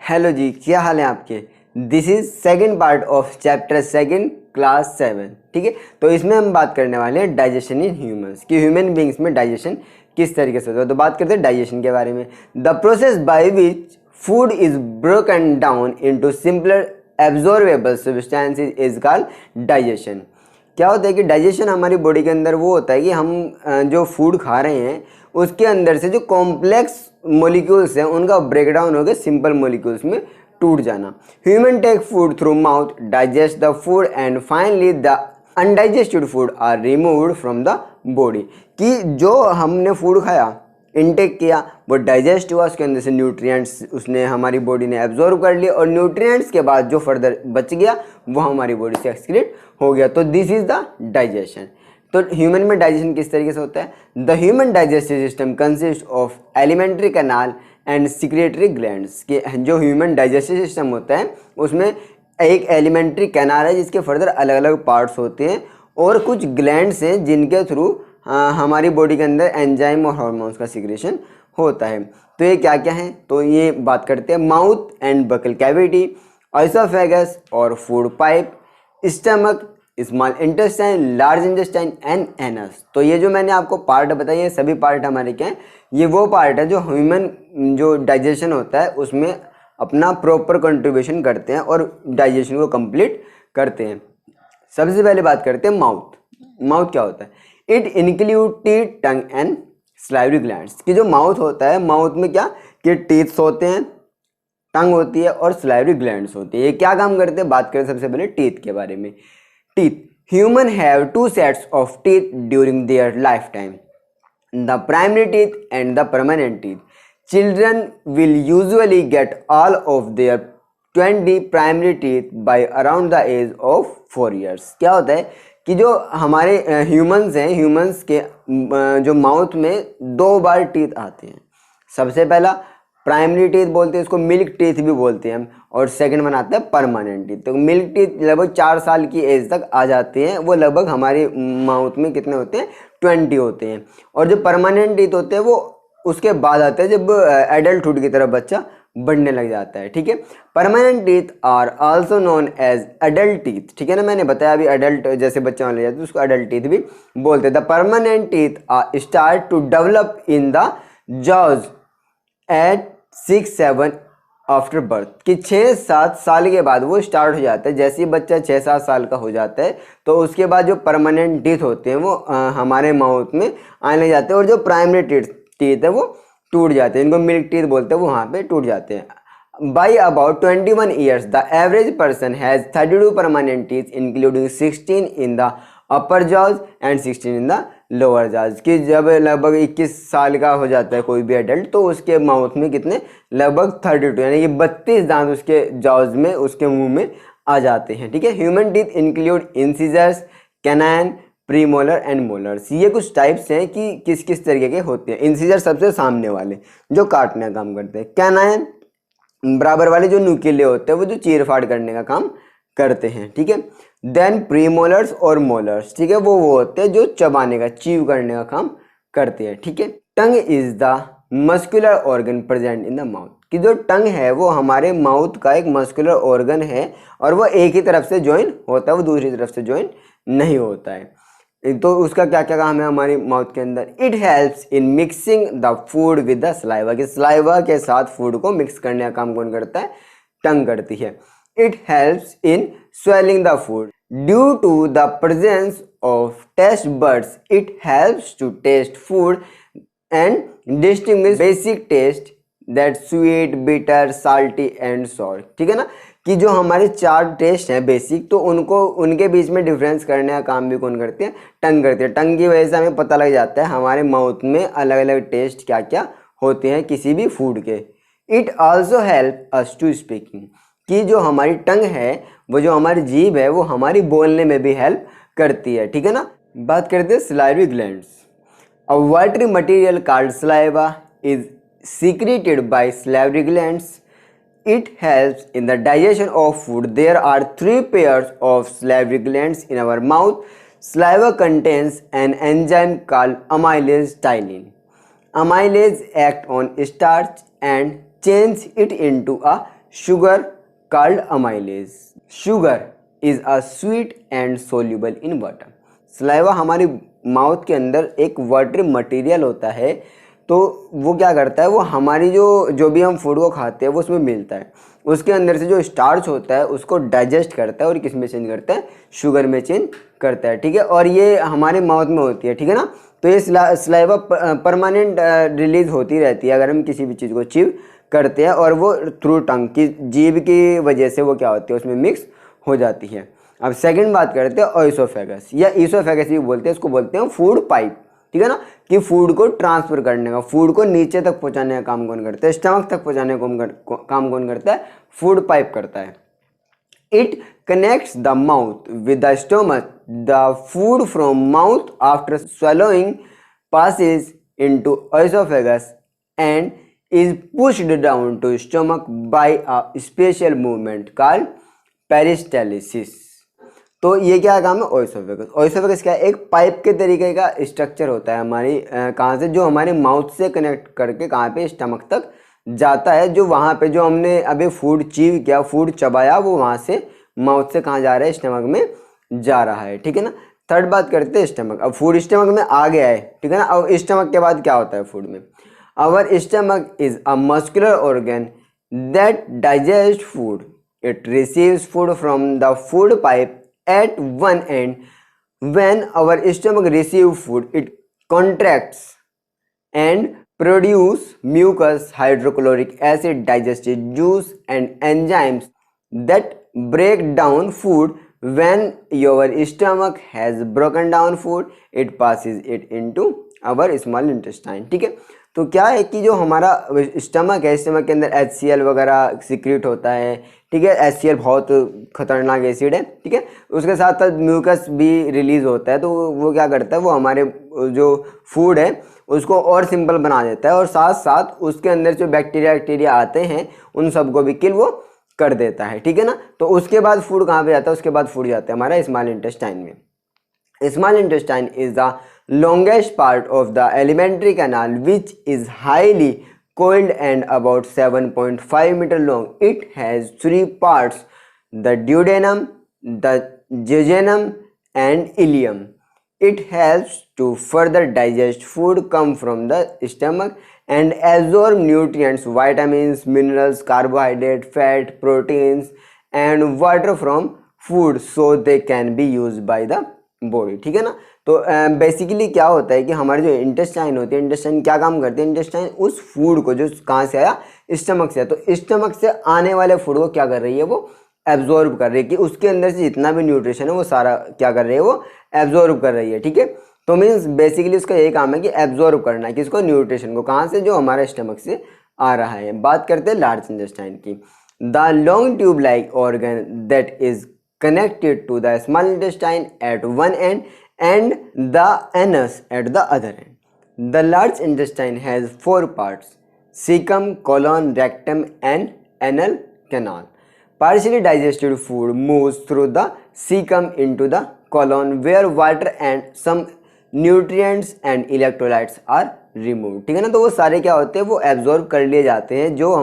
Hello जी, क्या हाल है आपके। This is second part of chapter second class 7। ठीक है, तो इसमें हम बात करने वाले हैं डाइजेशन इन ह्यूमंस कि ह्यूमन बींग्स में डाइजेशन किस तरीके से होता है। तो बात करते हैं डाइजेशन के बारे में। The process by which food is broken down into simpler absorbable substances is called digestion. क्या होता है कि डाइजेशन हमारी बॉडी के अंदर वो होता है कि हम जो फूड खा रहे हैं उसके अंदर से जो कॉम्प्लेक्स मॉलिक्यूल्स हैं उनका ब्रेकडाउन होकर सिंपल मॉलिक्यूल्स में टूट जाना। Human take food through mouth, digest the food and finally the undigested food are removed from the body. कि जो हमने फूड खाया, इनटेक किया, वो डाइजेस्ट हुआ, उसके अंदर से न्यूट्रिएंट्स उसने हमारी बॉडी ने एब्जॉर्ब कर लिए और न्यूट्रिएंट्स के बाद जो फर्दर बच गया वो हमारी बॉडी से एक्सक्रीट हो गया। तो दिस इज द डाइजेशन। तो ह्यूमन में डाइजेशन किस तरीके से होता है? The human digestive system consist of alimentary canal and secretory glands. कि जो ह्यूमन डाइजेस्टिव सिस्टम होता है उसमें एक एलिमेंट्री कैनाल है जिसके फर्दर अलग अलग पार्ट्स होते हैं और कुछ ग्लैंड्स हैं जिनके थ्रू हमारी बॉडी के अंदर एंजाइम और हार्मोन्स का सिक्रेशन होता है। तो ये क्या क्या है, तो ये बात करते हैं। Mouth and buccal cavity, oesophagus और food pipe, stomach, small intestine, large intestine and anus. तो ये जो मैंने आपको पार्ट बताए ये सभी पार्ट हमारे क्या हैं, ये वो पार्ट है जो ह्यूमन जो डाइजेशन होता है उसमें अपना प्रॉपर कंट्रीब्यूशन करते हैं और डाइजेशन को कंप्लीट करते हैं। सबसे पहले बात करते हैं माउथ। माउथ क्या होता है? It include teeth, tongue and salivary glands. कि जो माउथ होता है, माउथ में क्या कि टीथ्स होते हैं, टंग होती है और सलाइवरी ग्लैंड्स होती है। ये क्या काम करते हैं? बात करें सबसे पहले टीथ के बारे में। Teeth. Human have two sets of teeth during their lifetime, the primary teeth and the permanent teeth. Children will usually get all of their 20 primary teeth by around the age of 4 years. क्या होता है कि जो हमारे humans हैं, humans के जो mouth में 2 बार टीथ आते हैं। सबसे पहला प्राइमरी टीथ बोलते हैं, इसको मिल्क टीथ भी बोलते हैं हम, और सेकंड वन आता है परमानेंट टीथ। तो मिल्क टीथ लगभग 4 साल की एज तक आ जाते हैं, वो लगभग हमारे माउथ में कितने होते हैं? 20 होते हैं। और जो परमानेंट टीथ होते हैं वो उसके बाद आते हैं जब एडल्टहुड की तरफ बच्चा बढ़ने लग जाता है। ठीक है, permanent teeth are also known as adult teeth. ठीक है ना, मैंने बताया अभी एडल्ट जैसे बच्चा होने लग जाता है उसको एडल्ट टीथ भी बोलते हैं। The permanent teeth start to develop in the jaws at 6-7 after birth. कि 6-7 साल के बाद वो स्टार्ट हो जाता है। जैसे ही बच्चा 6-7 साल का हो जाता है तो उसके बाद जो परमानेंट टीथ होते हैं वो हमारे माउथ में आने लग जाते हैं और जो प्राइमरी टीथ है वो टूट जाते हैं। इनको मिल्क टीथ बोलते हैं, वो वहाँ पे टूट जाते हैं। By about 21 years the average person has 32 permanent teeth including 16 in the upper jaws and 16 in the lower jaws. कि जब लगभग 21 साल का हो जाता है कोई भी एडल्ट तो उसके माउथ में कितने? लगभग 32 यानी कि 32 दांत उसके जॉज में, उसके मुंह में आ जाते हैं। ठीक है, human teeth include incisors, canine, premolar and molars. ये कुछ टाइप्स हैं कि किस किस तरीके के होते हैं। इंसिजर सबसे सामने वाले जो काटने का काम करते हैं, कैनाइन बराबर वाले जो नुकीले होते हैं वो जो चीर फाड़ करने का काम करते हैं। ठीक है, देन प्रीमोलर्स और मोलर्स, ठीक है, वो होते हैं जो चबाने का, चीव करने का काम करते हैं। ठीक है, tongue is the muscular organ present in the mouth. कि जो टंग है वो हमारे माउथ का एक मस्कुलर ऑर्गन है और वो एक ही तरफ से ज्वाइन होता है, वो दूसरी तरफ से ज्वाइन नहीं होता है। तो उसका क्या क्या काम है हमारी माउथ के अंदर? It helps in mixing the food with the saliva. कि सलाइवा के साथ फूड को मिक्स करने का काम कौन करता है? टंग करती है। It helps in swallowing the food. Due to the presence of taste buds, it helps to taste food and distinguish basic taste that sweet, bitter, salty and sour. ठीक है ना, कि जो हमारे 4 टेस्ट हैं बेसिक, तो उनको उनके बीच में डिफरेंस करने का काम भी कौन करते हैं? टंग करते हैं। टंग की वजह से हमें पता लग जाता है हमारे माउथ में अलग अलग टेस्ट क्या क्या होते हैं किसी भी फूड के। It also help us to speaking। कि जो हमारी टंग है, वो जो हमारी जीभ है, वो हमारी बोलने में भी हेल्प करती है। ठीक है ना। बात करते हैं salivary glands. A watery material called saliva is secreted by salivary glands. It helps in the digestion of food. There are 3 pairs of salivary glands in our mouth. Saliva contains an enzyme called amylase ptyalin. Amylase act on starch and change it into a sugar called amylase. Sugar is a sweet and soluble in water. Saliva हमारी mouth के अंदर एक watery material होता है, तो वो क्या करता है, वो हमारी जो भी हम फूड को खाते हैं वो उसमें मिलता है, उसके अंदर से जो स्टार्च होता है उसको डाइजेस्ट करता है और किस में चेंज करता है, शुगर में चेंज करता है, ठीक है। और ये हमारे माउथ में होती है, ठीक है ना। तो ये सलाइवा परमानेंट रिलीज होती रहती है अगर हम किसी भी चीज़ को च्यू करते हैं, और वो थ्रू टंग की जीभ की वजह से वो क्या होती है, उसमें मिक्स हो जाती है। अब सेकंड बात करते हैं ओइसोफेगस या ईसोफेगस भी बोलते हैं, इसको बोलते हैं फूड पाइप, ठीक है ना, कि फूड को ट्रांसफर करने का, फूड को नीचे तक पहुंचाने का काम कौन करता है, स्टमक तक पहुंचाने का काम कौन करता है, फूड पाइप करता है। It connects the mouth with the stomach, the food from mouth after swallowing passes into esophagus and is pushed down to stomach by a special movement called peristalsis. तो ये क्या काम है, ओइसोफेगस। ओइसोफेगस क्या है, एक पाइप के तरीके का स्ट्रक्चर होता है हमारी कहाँ से, जो हमारे माउथ से कनेक्ट करके कहाँ पे, स्टमक तक जाता है, जो वहाँ पे जो हमने अभी फूड च्यू किया, फूड चबाया, वो वहाँ से माउथ से कहाँ जा रहा है, स्टमक में जा रहा है, ठीक है ना। थर्ड बात करते हैं स्टमक। अब फूड स्टमक में आ गया है, ठीक है ना। अब स्टमक के बाद क्या होता है फूड में, our stomach is a muscular organ that digest food, it receives food from the food pipe at one end. When our stomach receives food, it contracts and produce mucus, hydrochloric acid, digestive juice and enzymes that break down food. When your stomach has broken down food, it passes it into our small intestine, ठीक है। तो क्या है कि जो हमारा stomach है, stomach के अंदर HCl वगैरह सिक्रीट होता है, ठीक है। HCl बहुत खतरनाक एसिड है, ठीक है। उसके साथ साथ म्यूकस भी रिलीज होता है, तो वो क्या करता है, वो हमारे जो फूड है उसको और सिंपल बना देता है, और साथ साथ उसके अंदर जो बैक्टीरिया आते हैं उन सबको भी किल वो कर देता है, ठीक है ना। तो उसके बाद फूड कहाँ पे जाता है, उसके बाद फूड जाता है हमारा स्मॉल इंटेस्टाइन में। Small intestine is the longest part of the alimentary canal, which is highly coiled and about 7.5 meter long. It has three parts: the duodenum, the jejunum and ileum. It helps to further digest food come from the stomach and absorb nutrients, vitamins, minerals, carbohydrate, fat, proteins and water from food so they can be used by the body, ठीक है ना। तो basically क्या होता है कि हमारे जो इंटेस्टाइन होती है, इंटेस्टाइन क्या काम करते हैं, इंटेस्टाइन उस फूड को जो कहाँ से आया, स्टमक से, तो स्टमक से आने वाले फूड को क्या कर रही है, वो एब्जॉर्ब कर रही है, कि उसके अंदर से जितना भी न्यूट्रिशन है वो सारा क्या कर रही है, वो एब्जॉर्ब कर रही है, ठीक है। तो मीन्स बेसिकली उसका यही काम है कि एब्जॉर्ब करना है किसको, न्यूट्रिशन को, कहाँ से, जो हमारे स्टमक से आ रहा है। बात करते हैं लार्ज इंटेस्टाइन की। The long tube like organ that is connected to the small intestine at one end and the anus at the other end. The large intestine has four parts: cecum, colon, rectum and anal canal. Partially digested food moves through the cecum into the colon where water and some nutrients and electrolytes are removed, ठीक है ना। तो वो सारे क्या होते हैं, वो एब्जॉर्ब कर लिए जाते हैं, जो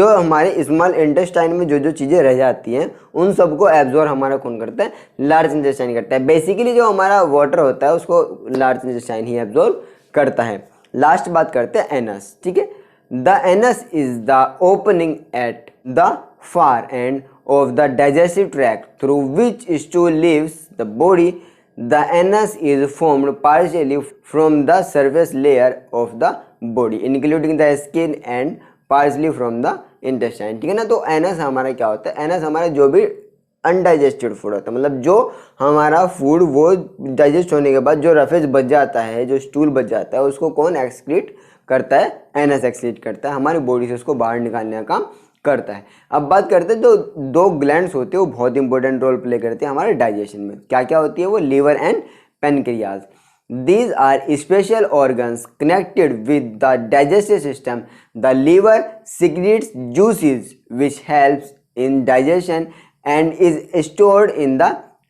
हमारे स्मॉल इंटेस्टाइन में जो चीज़ें रह जाती हैं उन सबको एब्जॉर्ब हमारा कौन करता है, लार्ज इंटेस्टाइन करता है। बेसिकली जो हमारा वाटर होता है उसको लार्ज इंटेस्टाइन ही एब्जॉर्ब करता है। लास्ट बात करते हैं एनस, ठीक है। The anus is the opening at the far end of the digestive tract through which stool leaves the body. The anus is formed partially from the surface layer of the body, including the skin, and partially from the intestine, ठीक है ना। तो anus हमारा क्या होता है, anus हमारा जो भी अनडाइजेस्टेड फूड होता है, मतलब जो हमारा फूड वो डाइजेस्ट होने के बाद जो रफेज बच जाता है, जो स्टूल बच जाता है, उसको कौन एक्सक्रीट करता है, एनस एक्सक्रीट करता है, हमारी बॉडी से उसको बाहर निकालने का काम करता है। अब बात करते हैं जो दो ग्लैंड्स होते हैं वो बहुत इंपॉर्टेंट रोल प्ले करते हैं हमारे डाइजेशन में। क्या क्या होती है वो, liver and pancreas. These are special organs connected with the digestive system. The liver secretes juices which helps in digestion and is stored in the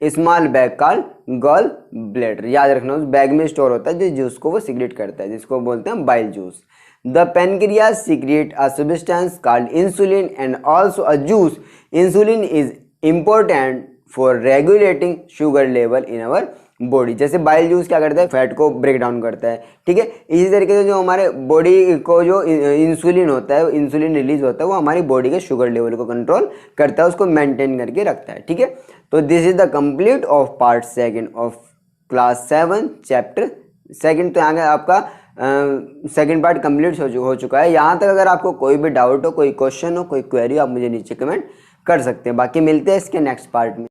small bag called gall bladder. याद रखना उस bag में store होता है जिस juice को वो secrete करता है, जिसको बोलते हैं bile juice. The pancreas secrete a substance called insulin and also a juice. Insulin is important for regulating sugar level in our body. जैसे बाइल जूस क्या करता है, फैट को ब्रेक डाउन करता है, ठीक है। इसी तरीके से जो हमारे बॉडी को जो इंसुलिन होता है, इंसुलिन रिलीज होता है, वो हमारी बॉडी के शुगर लेवल को कंट्रोल करता है, उसको मेंटेन करके रखता है, ठीक है। तो this is the complete of part second of class 7 chapter second. तो यहाँ का आपका सेकंड पार्ट कंप्लीट हो चुका है। यहाँ तक अगर आपको कोई भी डाउट हो, कोई क्वेश्चन हो, कोई क्वेरी हो, आप मुझे नीचे कमेंट कर सकते हैं। बाकी मिलते हैं इसके नेक्स्ट पार्ट में।